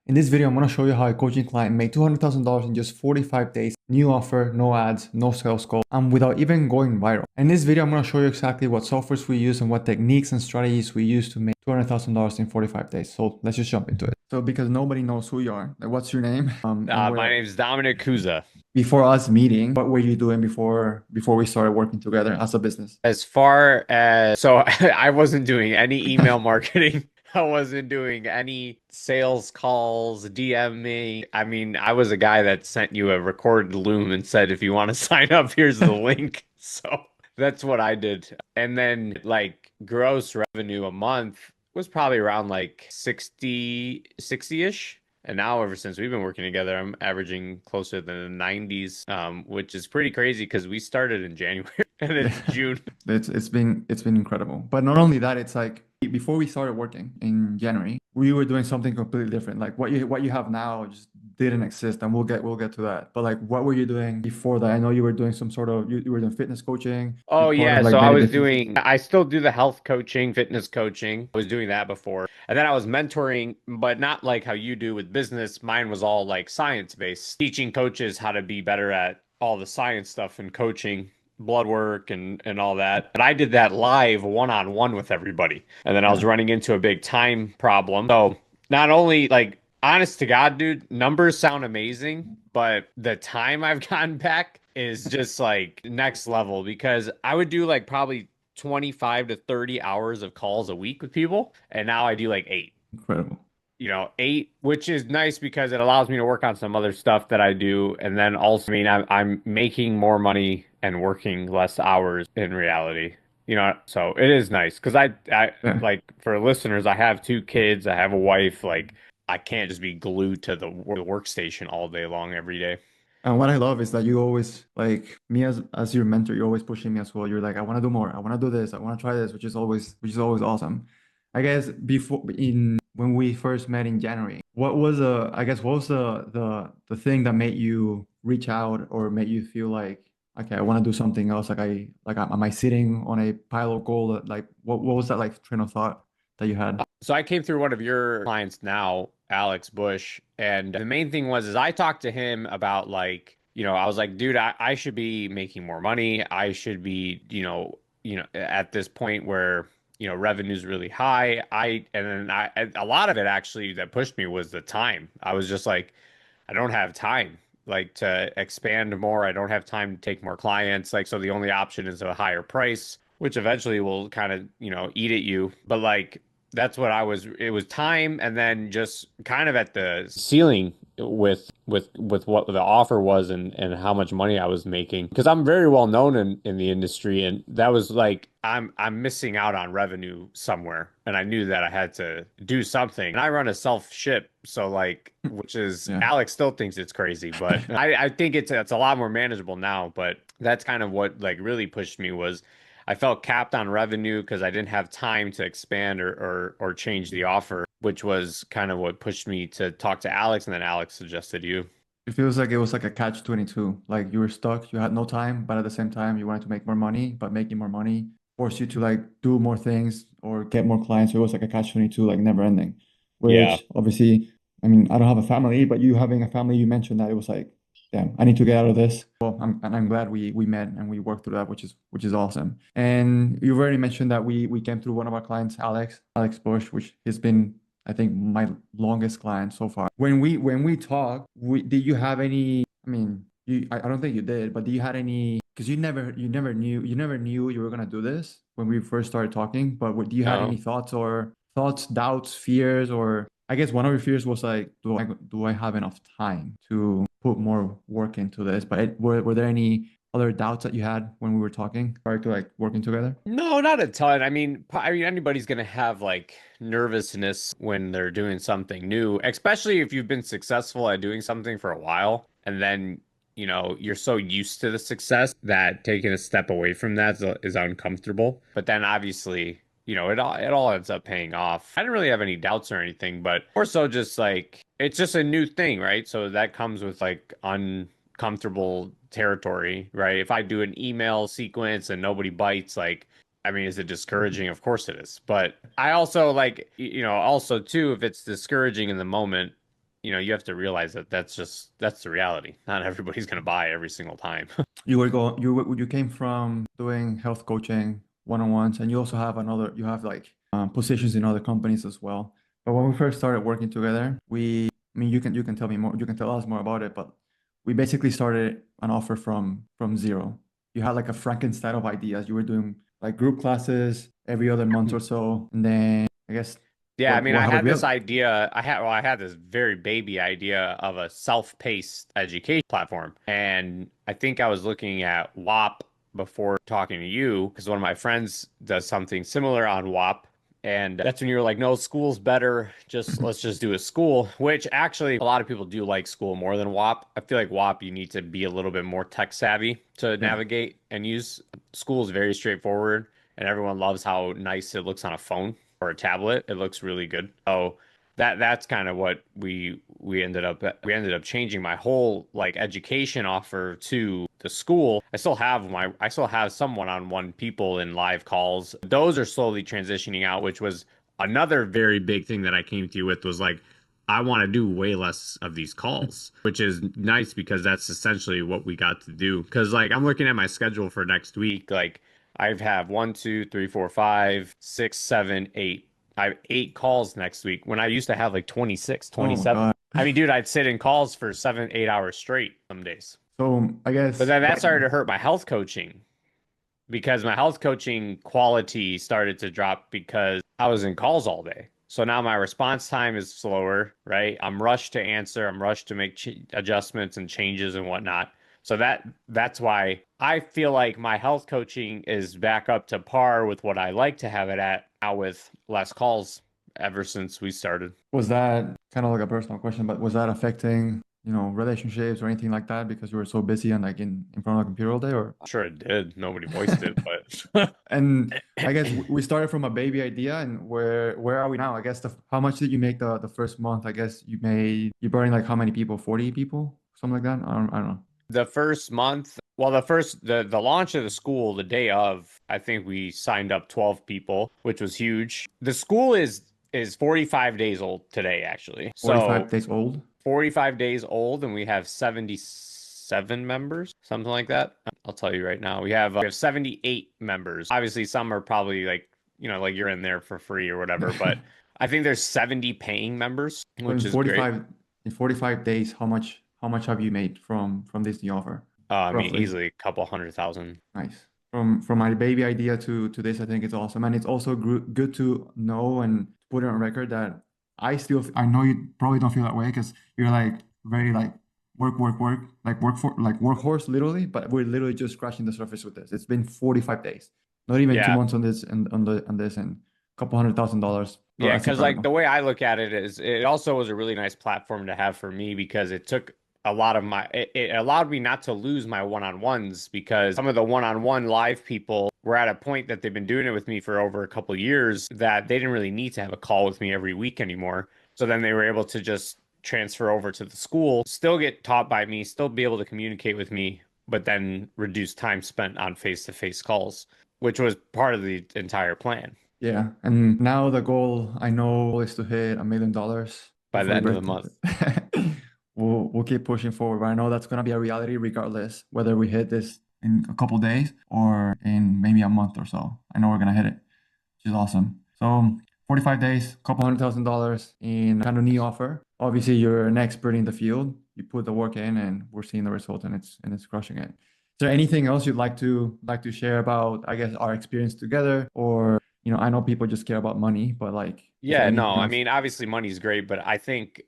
In this video, I'm going to show you how a coaching client made $200,000 in just 45 days. New offer, no ads, no sales call, and without even going viral. In this video, I'm going to show you exactly what softwares we use and what techniques and strategies we use to make $200,000 in 45 days. So let's just jump into it. So because nobody knows who you are, like what's your name? And My where, name is Dom Kuza. before us meeting, what were you doing before we started working together as a business? As far as I wasn't doing any email marketing. I wasn't doing any sales calls, DM me. I mean, I was a guy that sent you a recorded Loom and said, if you want to sign up, here's the link. So that's what I did. And then like gross revenue a month was probably around like 60-ish. And now, ever since we've been working together, I'm averaging closer to the 90s, which is pretty crazy because we started in January and Yeah, it's June. it's been incredible. But not only that, it's like before we started working in January, we were doing something completely different. Like what you have now just didn't exist, and we'll get to that. But like, what were you doing before that? I know you were doing some sort of you were doing fitness coaching. You're Oh part of yeah, like so many businesses. I still do the health coaching, fitness coaching. I was doing that before. And then I was mentoring, but not like how you do with business. Mine was all like science based, teaching coaches how to be better at all the science stuff and coaching, blood work and all that. But I did that live one-on-one with everybody. And then I was Yeah, running into a big time problem. So not only like honest to God, dude, numbers sound amazing, but the time I've gotten back is just like next level because I would do like probably 25 to 30 hours of calls a week with people, and now I do like eight. incredible. Eight, which is nice because it allows me to work on some other stuff that I do. And then also, I mean, I'm making more money and working less hours in reality. So it is nice because I Yeah. like for listeners, I have two kids, I have a wife. Like, I can't just be glued to the workstation all day long every day. And what I love is that you always like me as your mentor, you're always pushing me as well. You're like, I want to do more. I want to do this. I want to try this, which is always awesome. I guess before in when we first met in January, what was the thing that made you reach out or made you feel like, okay, I want to do something else? Am I sitting on a pile of gold? Like what was that like train of thought that you had? So I came through one of your clients now, Alex Bush, and the main thing was is I talked to him about like, I was like, dude, I should be making more money. I should be, at this point where, revenue's really high. A lot of it actually that pushed me was the time. I was just like, I don't have time like to expand more. I don't have time to take more clients. Like, so the only option is a higher price, which eventually will kind of, eat at you. But like, that's what it was time and then just kind of at the ceiling with what the offer was and how much money I was making because I'm very well known in the industry and that was like I'm missing out on revenue somewhere and I knew that I had to do something and I run a self ship so like which is Yeah. Alex still thinks it's crazy but I think it's a lot more manageable now but that's kind of what like really pushed me was I felt capped on revenue because I didn't have time to expand or change the offer, which was kind of what pushed me to talk to Alex, and then Alex suggested you. It feels like it was like a catch 22. Like you were stuck, you had no time, but at the same time you wanted to make more money, but making more money forced you to like do more things or get more clients. So it was like a catch 22, like never ending. Yeah. Which obviously, I mean, I don't have a family, but you having a family, you mentioned that it was like, damn, I need to get out of this. Well, I'm glad we met and we worked through that, which is awesome. And you've already mentioned that we came through one of our clients, Alex Bush, which has been I think my longest client so far. When we talk, did you have any? I mean, I don't think you did, but do you had any? Because you never knew you were gonna do this when we first started talking. But do you had No. any thoughts, doubts, fears, or I guess one of your fears was like, do I have enough time to put more work into this? But were there any other doubts that you had when we were talking prior to like working together? No, not a ton. I mean anybody's gonna have like nervousness when they're doing something new, especially if you've been successful at doing something for a while, and then you're so used to the success that taking a step away from that is uncomfortable. But then obviously, it all ends up paying off. I didn't really have any doubts or anything, but more so just like it's just a new thing, right? So that comes with like uncomfortable territory, right? If I do an email sequence and nobody bites, like I mean, is it discouraging? Of course it is. But I also like, also too, if it's discouraging in the moment, you have to realize that that's the reality. Not everybody's going to buy every single time. You came from doing health coaching one-on-ones, and you also have you have like positions in other companies as well. But when we first started working together, I mean, you can tell me more, you can tell us more about it, but we basically started an offer from zero. You had like a Frankenstein of ideas. You were doing like group classes every other month or so, and then I guess Yeah, I mean, what I happened? had this idea. I had this very baby idea of a self-paced education platform, and I think I was looking at WAP before talking to you because one of my friends does something similar on WAP, and that's when you were like, "No, school's better. Just let's just do a school." Which actually, a lot of people do like school more than WAP. I feel like WAP you need to be a little bit more tech savvy to Yeah. navigate and use. School is very straightforward, and everyone loves how nice it looks on a phone or a tablet. It looks really good. So that's kind of what we ended up changing my whole like education offer to the school. I still have some one-on-one people in live calls. Those are slowly transitioning out, which was another very big thing that I came to you with was like I want to do way less of these calls, which is nice because that's essentially what we got to do. Because like I'm looking at my schedule for next week, like I have one, two, three, four, five, six, seven, eight. I have 8 calls next week when I used to have like 26, Oh my 27. God. I mean, dude, I'd sit in calls for 7, 8 hours straight some days. So I But guess then that right. started to hurt my health coaching because my health coaching quality started to drop because I was in calls all day. So now my response time is slower, right? I'm rushed to answer, I'm rushed to make adjustments and changes and whatnot. So that's why I feel like my health coaching is back up to par with what I like to have it at now with less calls ever since we started. Was that kind of like a personal question, but was that affecting, relationships or anything like that because you were so busy and like in front of the computer all day or? I'm sure it did. Nobody voiced it, but And I guess we started from a baby idea, and where are we now? I guess how much did you make the first month? I guess you brought in like how many people? 40 people, something like that. I don't know. the first month, well, the launch of the school, the day of, I think we signed up 12 people, which was huge. The school is 45 days old today, actually. 45 So days old. 45 days old, and we have 77 members, something like that. I'll tell you right now. We have 78 members. Obviously, some are probably like, like you're in there for free or whatever, but I think there's 70 paying members, So which is great. in 45 days, how much have you made from this new offer? I mean, Roughly. easily a couple 100,000. Nice. From my baby idea to this, I think it's awesome, and it's also good to know and put it on record that I know you probably don't feel that way because you're like very like work like workhorse literally, but we're literally just scratching the surface with this. It's been 45 days, not even two Yeah. months on this and on this and a couple $100,000. So Yeah, that's because like the incredible. way I look at it is it also was a really nice platform to have for me because it took a lot of it allowed me not to lose my one-on-ones because some of the one-on-one live people were at a point that they've been doing it with me for over a couple of years that they didn't really need to have a call with me every week anymore. So then they were able to just transfer over to the school, still get taught by me, still be able to communicate with me, but then reduce time spent on face-to-face calls, which was part of the entire plan Yeah, and now the goal I know is to hit $1 million by the before your end of the birthday. month. We'll keep pushing forward, but I know that's gonna be a reality regardless, whether we hit this in a couple days or in maybe a month or so. I know we're gonna hit it, which is awesome. So 45 days, couple $100,000 in kind of new offer. Obviously, you're an expert in the field. You put the work in, and we're seeing the result, and it's crushing it. Is there anything else you'd like to share about, I guess, our experience together, or I know people just care about money, but like, is there Yeah, no, anything I else? mean, obviously money's great, but I think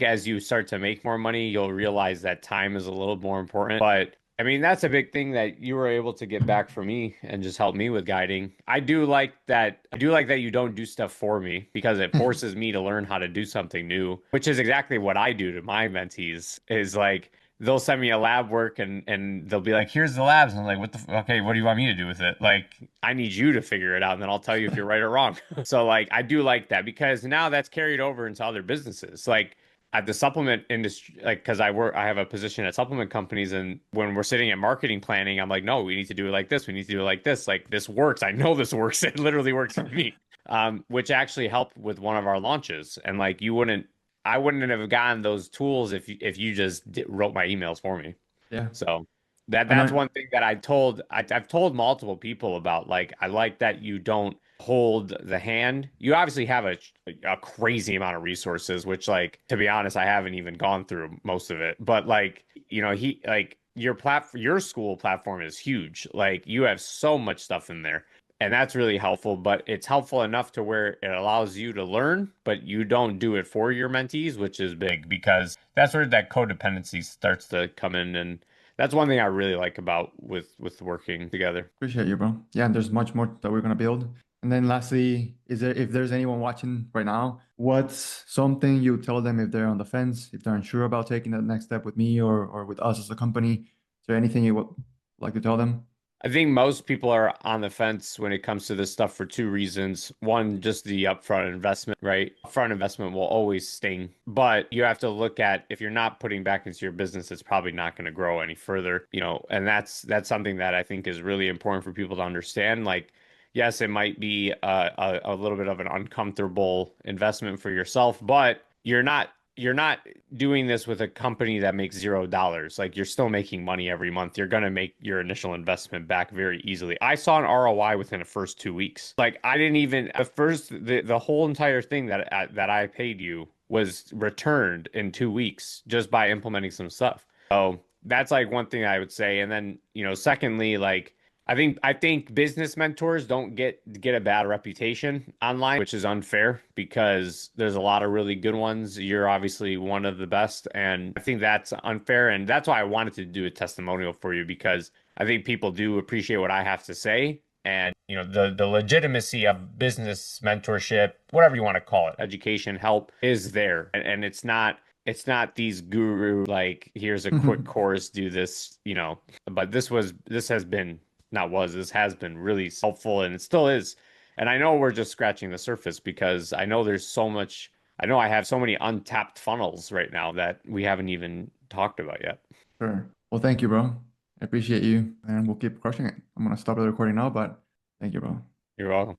as you start to make more money, you'll realize that time is a little more important. But I mean, that's a big thing that you were able to get back from me and just help me with guiding. I do like that. I do like that you don't do stuff for me because it forces me to learn how to do something new, which is exactly what I do to my mentees is like they'll send me a lab work and they'll be like, "Here's the labs." And I'm like, okay, what do you want me to do with it? Like, I need you to figure it out and then I'll tell you if you're right or wrong. So like I do like that because now that's carried over into other businesses. Like at the supplement industry, like because I have a position at supplement companies, and when we're sitting at marketing planning, I'm like, no, we need to do it like this. We need to do it like this. Like this works. I know this works. It literally works for me. Which actually helped with one of our launches. And like you wouldn't, I wouldn't have gotten those tools if you just wrote my emails for me. Yeah. So I that's know. one thing that I've told multiple people about. Like, I like that you don't hold the hand. You obviously have a crazy amount of resources, which, like, to be honest, I haven't even gone through most of it. But like, he like your school platform is huge. Like, you have so much stuff in there. And that's really helpful, but it's helpful enough to where it allows you to learn, but you don't do it for your mentees, which is big because that's where that codependency starts to come in. And that's one thing I really like about with working together. Appreciate you, bro. Yeah, and there's much more that we're gonna build. And then lastly, is there if there's anyone watching right now, what's something you tell them if they're on the fence, if they're unsure about taking that next step with me or with us as a company? Is there anything you would like to tell them? I think most people are on the fence when it comes to this stuff for two reasons. One, just the upfront investment, right? Upfront investment will always sting, but you have to look at if you're not putting back into your business, it's probably not going to grow any further, and that's something that I think is really important for people to understand. Like, yes, it might be a little bit of an uncomfortable investment for yourself, but you're not doing this with a company that makes $0. Like, you're still making money every month. You're going to make your initial investment back very easily. I saw an ROI within the first 2 weeks. Like, I didn't even the whole entire thing that I paid you was returned in 2 weeks just by implementing some stuff. So that's like one thing I would say. And then, secondly, like, I think business mentors don't get a bad reputation online, which is unfair because there's a lot of really good ones. You're obviously one of the best, and I think that's unfair. And that's why I wanted to do a testimonial for you because I think people do appreciate what I have to say. And the legitimacy of business mentorship, whatever you want to call it, education, help is there. And it's not these guru like, here's a quick course, do this. But this has been really helpful, and it still is. And I know we're just scratching the surface because I know there's so much. I know I have so many untapped funnels right now that we haven't even talked about yet. Sure. Well, thank you, bro. I appreciate you, and we'll keep crushing it. I'm gonna stop the recording now, but thank you, bro. You're welcome.